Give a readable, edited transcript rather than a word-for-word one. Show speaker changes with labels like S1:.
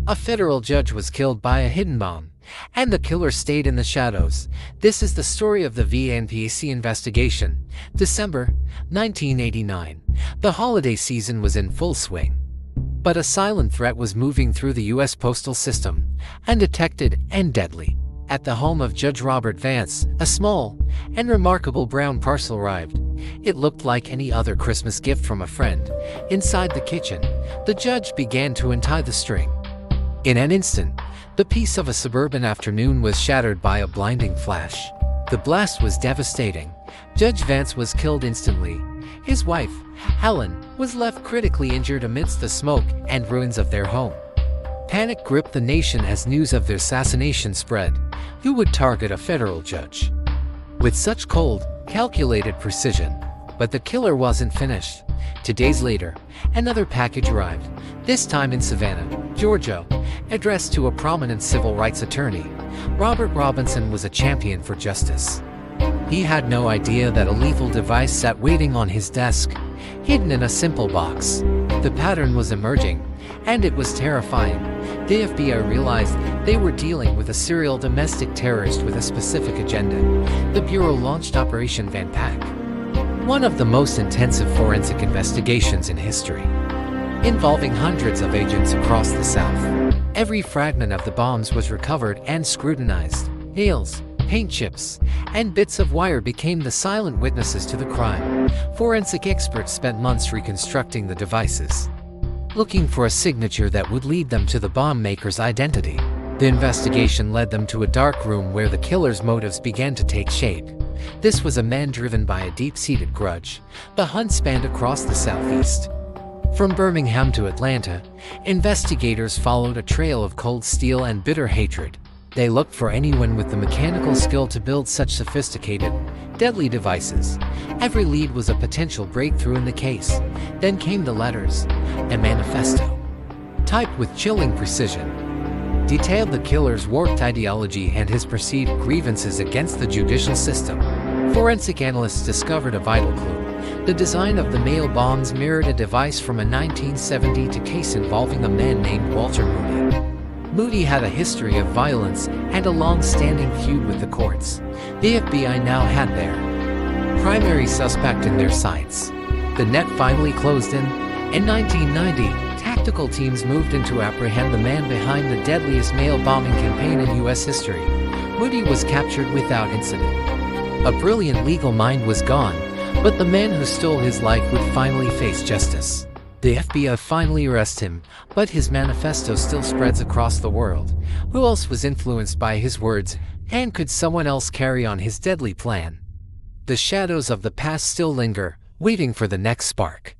S1: A federal judge was killed by a hidden bomb, and the killer stayed in the shadows. This is the story of the VNPC investigation. December 1989. The holiday season was in full swing. But a silent threat was moving through the U.S. postal system, undetected and deadly. At the home of Judge Robert Vance, a small and remarkable brown parcel arrived. It looked like any other Christmas gift from a friend. Inside the kitchen, the judge began to untie the string. In an instant, the peace of a suburban afternoon was shattered by a blinding flash. The blast was devastating. Judge Vance was killed instantly. His wife, Helen, was left critically injured amidst the smoke and ruins of their home. Panic gripped the nation as news of their assassination spread. Who would target a federal judge with such cold, calculated precision? But the killer wasn't finished. 2 days later, another package arrived, this time in Savannah, Georgia, addressed to a prominent civil rights attorney. Robert Robinson was a champion for justice. He had no idea that a lethal device sat waiting on his desk, hidden in a simple box. The pattern was emerging, and it was terrifying. The FBI realized they were dealing with a serial domestic terrorist with a specific agenda. The Bureau launched Operation Van Pack, one of the most intensive forensic investigations in history, involving hundreds of agents across the South. Every fragment of the bombs was recovered and scrutinized. Nails, paint chips, and bits of wire became the silent witnesses to the crime. Forensic experts spent months reconstructing the devices, looking for a signature that would lead them to the bomb maker's identity. The investigation led them to a dark room where the killer's motives began to take shape. This was a man driven by a deep-seated grudge. The hunt spanned across the Southeast. From Birmingham to Atlanta, investigators followed a trail of cold steel and bitter hatred. They looked for anyone with the mechanical skill to build such sophisticated, deadly devices. Every lead was a potential breakthrough in the case. Then came the letters, a manifesto, typed with chilling precision, detailed the killer's warped ideology and his perceived grievances against the judicial system. Forensic analysts discovered a vital clue. The design of the mail bombs mirrored a device from a 1972 case involving a man named Walter Moody. Moody had a history of violence and a long-standing feud with the courts. The FBI now had their primary suspect in their sights. The net finally closed in. In 1990, tactical teams moved in to apprehend the man behind the deadliest mail bombing campaign in U.S. history. Moody was captured without incident. A brilliant legal mind was gone, but the man who stole his life would finally face justice. The FBI finally arrested him, but his manifesto still spreads across the world. Who else was influenced by his words, and could someone else carry on his deadly plan? The shadows of the past still linger, waiting for the next spark.